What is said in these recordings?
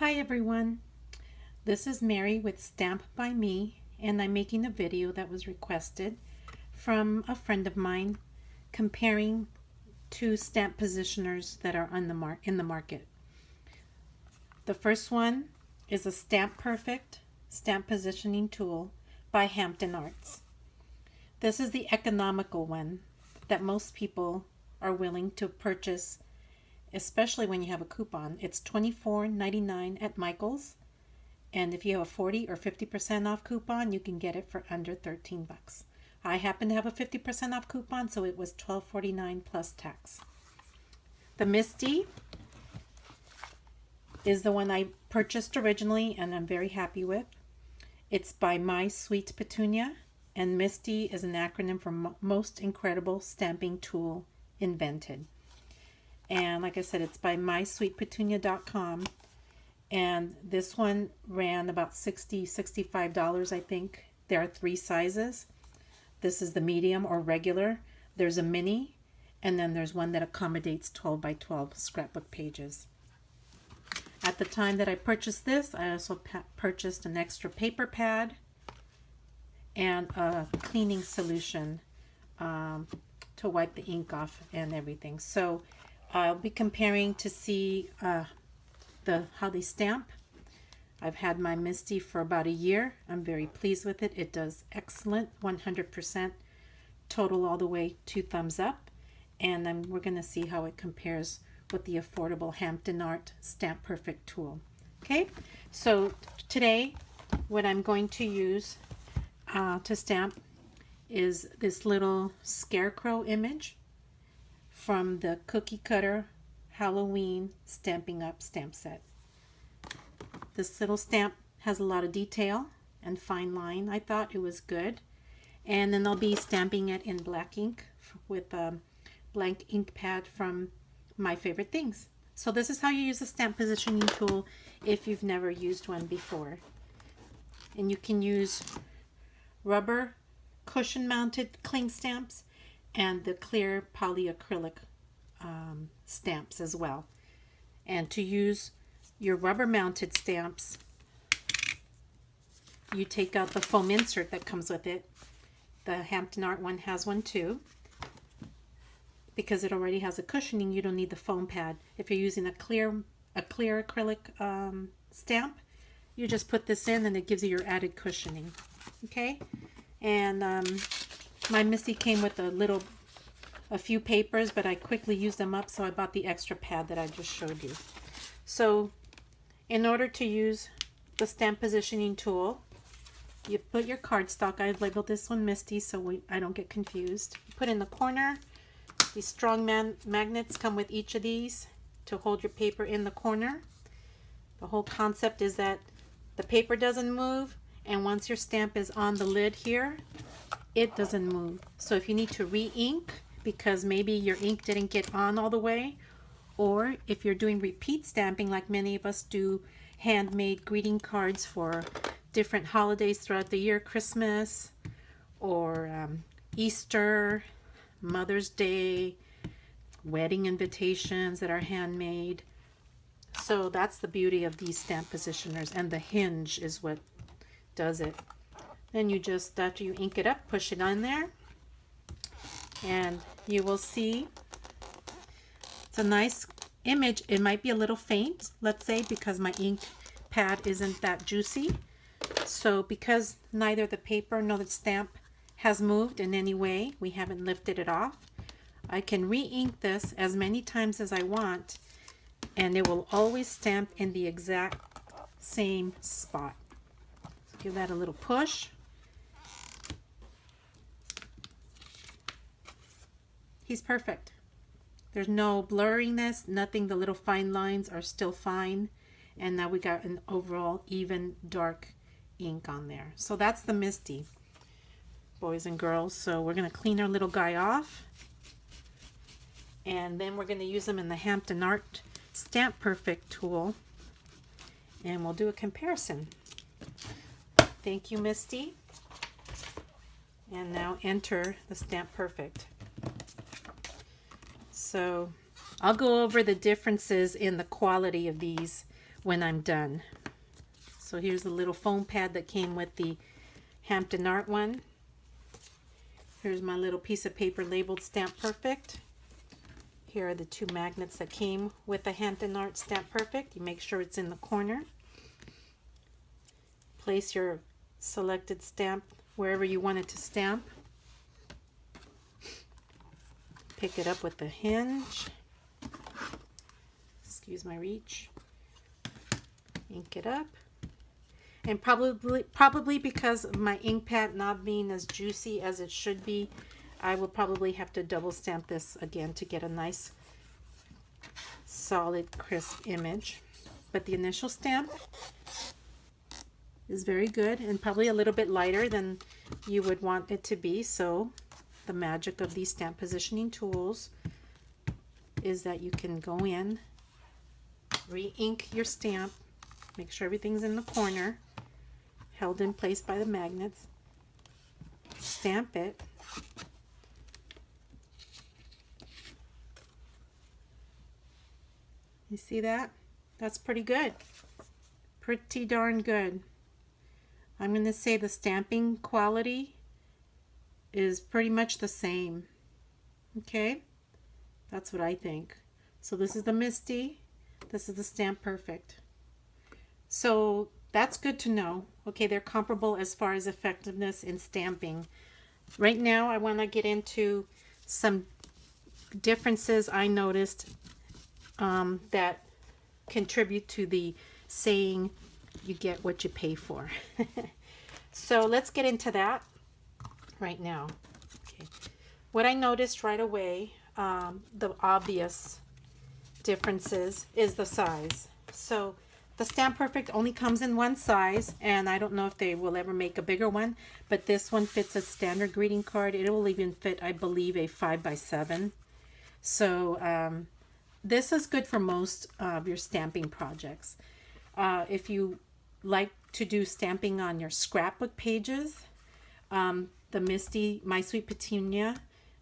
Hi everyone, this is Mary with Stamp by Me, and I'm making a video that was requested from a friend of mine comparing two stamp positioners that are on in the market. The first one is a Stamp Perfect stamp positioning tool by Hampton Arts. This is the economical one that most people are willing to purchase, especially when you have a coupon. It's $24.99 at Michael's, and if you have a 40 or 50% off coupon, you can get it for under 13 bucks. I happen to have a 50% off coupon, so it was $12.49 plus tax. The MISTI is the one I purchased originally and I'm very happy with. It's by My Sweet Petunia, and MISTI is an acronym for Most Incredible Stamping Tool Invented. And like I said, it's by mysweetpetunia.com. And this one ran about $65, I think. There are three sizes. This is the medium or regular. There's a mini, and then there's one that accommodates 12 by 12 scrapbook pages. At the time that I purchased this, I also purchased an extra paper pad and a cleaning solution to wipe the ink off and everything. So I'll be comparing to see how they stamp. I've had my MISTI for about a year. I'm very pleased with it. It does excellent, 100% total all the way, 2 thumbs up. And we're going to see how it compares with the affordable Hampton Art Stamp Perfect tool. Okay, so today what I'm going to use to stamp is this little scarecrow image from the Cookie Cutter Halloween Stamping Up stamp set. This little stamp has a lot of detail and fine line. I thought it was good. And then I'll be stamping it in black ink with a blank ink pad from My Favorite Things. So this is how you use a stamp positioning tool if you've never used one before. And you can use rubber cushion mounted cling stamps and the clear polyacrylic stamps as well. And to use your rubber mounted stamps, you take out the foam insert that comes with it. The Hampton Art one has one too. Because it already has a cushioning, you don't need the foam pad. If you're using a clear acrylic stamp, you just put this in and it gives you your added cushioning. Okay, and my MISTI came with a few papers, but I quickly used them up, so I bought the extra pad that I just showed you. So in order to use the stamp positioning tool, you put your cardstock. I've labeled this one MISTI so I don't get confused. You put in the corner. These strong magnets come with each of these to hold your paper in the corner. The whole concept is that the paper doesn't move, and once your stamp is on the lid here, it doesn't move. So if you need to re-ink because maybe your ink didn't get on all the way, or if you're doing repeat stamping like many of us do, handmade greeting cards for different holidays throughout the year, Christmas or Easter, Mother's Day, wedding invitations that are handmade. So that's the beauty of these stamp positioners, and the hinge is what does it. Then you just, after you ink it up, push it on there, and you will see it's a nice image. It might be a little faint, let's say, because my ink pad isn't that juicy. So because neither the paper nor the stamp has moved in any way, we haven't lifted it off, I can re-ink this as many times as I want, and it will always stamp in the exact same spot. So give that a little push. He's perfect. There's no blurriness, nothing. The little fine lines are still fine, and now we got an overall even dark ink on there. So that's the MISTI, boys and girls. So we're going to clean our little guy off, and then we're going to use them in the Hampton Art Stamp Perfect tool, and we'll do a comparison. Thank you, MISTI. And now enter the Stamp Perfect. So I'll go over the differences in the quality of these when I'm done. So here's the little foam pad that came with the Hampton Art one. Here's my little piece of paper labeled Stamp Perfect. Here are the two magnets that came with the Hampton Art Stamp Perfect. You make sure it's in the corner. Place your selected stamp wherever you want it to stamp. Pick it up with the hinge. Excuse my reach. Ink it up. And probably because of my ink pad not being as juicy as it should be, I will probably have to double stamp this again to get a nice solid crisp image. But the initial stamp is very good and probably a little bit lighter than you would want it to be. So the magic of these stamp positioning tools is that you can go in, re-ink your stamp, make sure everything's in the corner, held in place by the magnets, stamp it, you see that? That's pretty good. Pretty darn good. I'm going to say the stamping quality is pretty much the same. Okay? That's what I think. So this is the MISTI. This is the Stamp Perfect. So that's good to know. Okay, they're comparable as far as effectiveness in stamping. Right now I want to get into some differences I noticed that contribute to the saying you get what you pay for. So let's get into that right now. Okay. What I noticed right away, the obvious differences is the size. So the Stamp Perfect only comes in one size, and I don't know if they will ever make a bigger one, but this one fits a standard greeting card. It will even fit, I believe, a 5x7. So this is good for most of your stamping projects. If you like to do stamping on your scrapbook pages, the MISTI, My Sweet Petunia,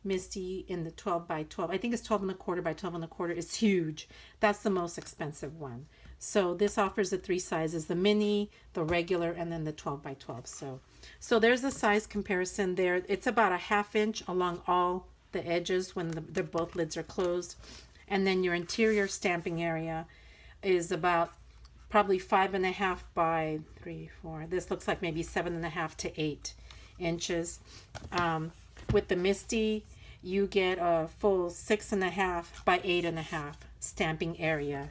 MISTI in the 12x12, I think it's 12 1/4 by 12 1/4, is huge. That's the most expensive one. So this offers the three sizes, the mini, the regular, and then the 12x12. So there's the size comparison there. It's about a 1/2 inch along all the edges when the both lids are closed. And then your interior stamping area is about probably 5.5 by 3, 4. This looks like maybe 7.5 to 8 inches. With the MISTI, you get a full 6.5 by 8.5 stamping area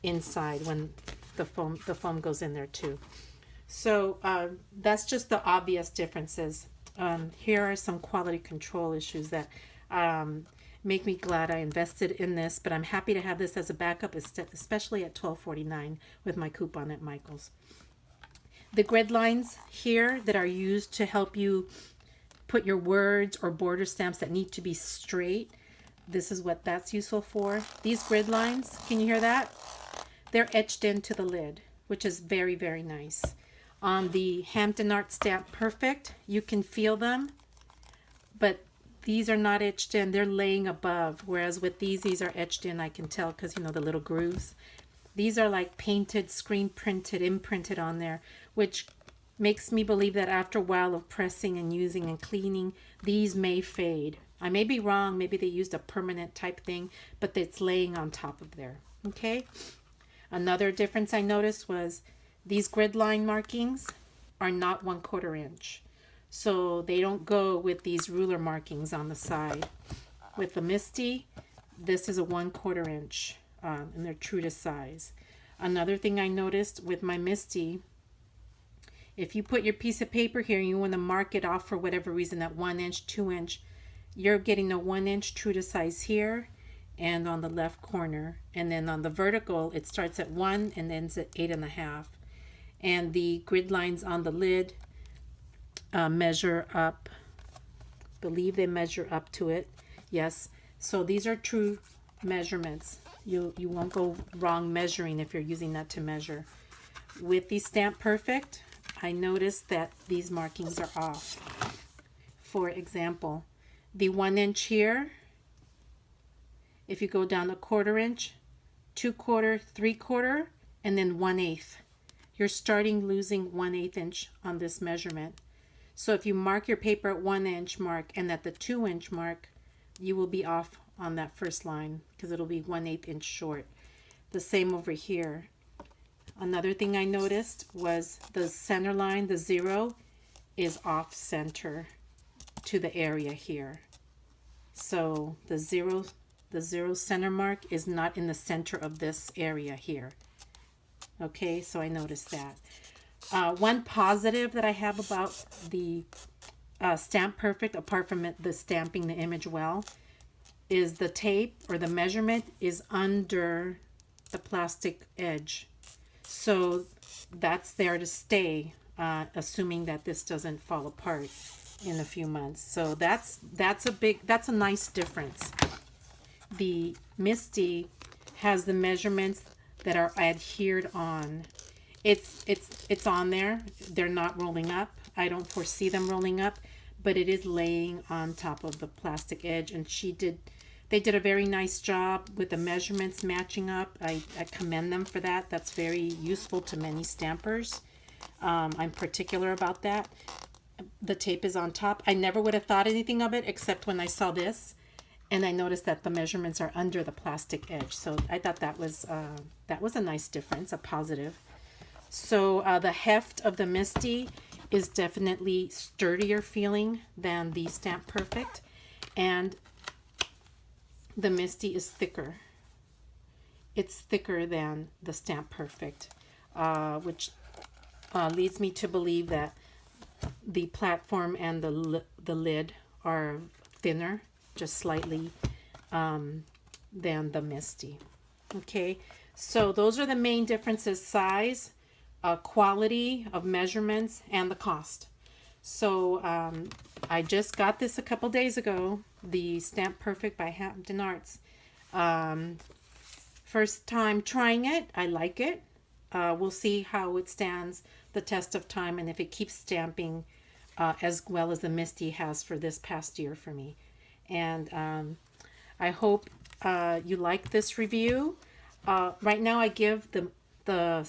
inside when the foam goes in there too. So that's just the obvious differences. Here are some quality control issues that make me glad I invested in this, but I'm happy to have this as a backup, especially at $12.49 with my coupon at Michael's. The grid lines here that are used to help you put your words or border stamps that need to be straight, this is what that's useful for. These grid lines, can you hear that? They're etched into the lid, which is very, very nice. On the Hampton Art Stamp Perfect, you can feel them, but these are not etched in, they're laying above, whereas with these are etched in, I can tell, because you know the little grooves. These are like painted, screen printed, imprinted on there, which makes me believe that after a while of pressing and using and cleaning, these may fade. I may be wrong, maybe they used a permanent type thing, but it's laying on top of there. Okay? Another difference I noticed was these grid line markings are not 1/4 inch. So they don't go with these ruler markings on the side. With the MISTI, this is a 1/4 inch, and they're true to size. Another thing I noticed with my MISTI, if you put your piece of paper here and you want to mark it off for whatever reason at 1 inch, 2 inch, you're getting a 1 inch true to size here and on the left corner. And then on the vertical, it starts at 1 and ends at 8.5. And the grid lines on the lid measure up. I believe they measure up to it. Yes. So these are true measurements. You won't go wrong measuring if you're using that to measure. With the Stamp Perfect, I noticed that these markings are off. For example, the 1 inch here, if you go down 1/4 inch, 2/4, 3/4, and then 1/8. You're starting losing 1/8 inch on this measurement. So if you mark your paper at 1 inch mark and at the 2 inch mark, you will be off on that first line because it'll be 1/8 inch short. The same over here. Another thing I noticed was the center line, the 0, is off center to the area here. So the 0 center mark is not in the center of this area here. Okay, so I noticed that. One positive that I have about the Stamp Perfect, apart from the stamping the image well, is the tape or the measurement is under the plastic edge. So that's there to stay, assuming that this doesn't fall apart in a few months. So that's a nice difference. The MISTI has the measurements that are adhered on. It's on there. They're not rolling up. I don't foresee them rolling up, but it is laying on top of the plastic edge, and they did a very nice job with the measurements matching up. I commend them for that. That's very useful to many stampers. I'm particular about that. The tape is on top. I never would have thought anything of it except when I saw this, and I noticed that the measurements are under the plastic edge. So I thought that was a nice difference, a positive. So the heft of the MISTI is definitely sturdier feeling than the Stamp Perfect, and the MISTI is thicker. It's thicker than the Stamp Perfect, which leads me to believe that the platform and the lid are thinner, just slightly, than the MISTI. Okay, so those are the main differences: size, quality of measurements, and the cost. So I just got this a couple days ago, the Stamp Perfect by Hampton Arts. First time trying it. I like it. We'll see how it stands the test of time and if it keeps stamping as well as the MISTI has for this past year for me. And I hope you like this review. Right now I give the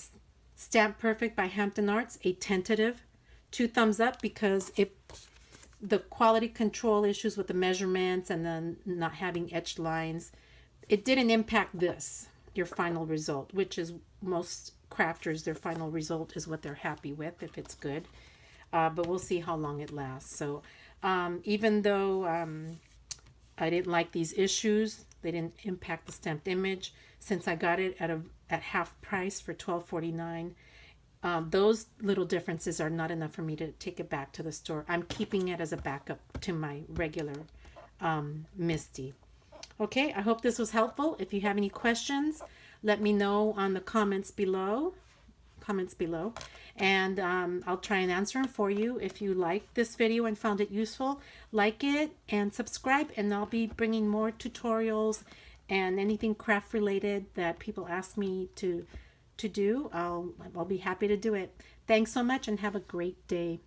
Stamp Perfect by Hampton Arts a tentative 2 thumbs up because the quality control issues with the measurements and then not having etched lines, it didn't impact your final result, which is most crafters, their final result is what they're happy with if it's good. But we'll see how long it lasts. So even though I didn't like these issues, they didn't impact the stamped image. Since I got it at half price for $12.49, those little differences are not enough for me to take it back to the store. I'm keeping it as a backup to my regular MISTI. Okay, I hope this was helpful. If you have any questions, let me know on the comments below. And I'll try and answer them for you. If you liked this video and found it useful, like it and subscribe, and I'll be bringing more tutorials and anything craft related that people ask me to do. I'll be happy to do it. Thanks so much and have a great day.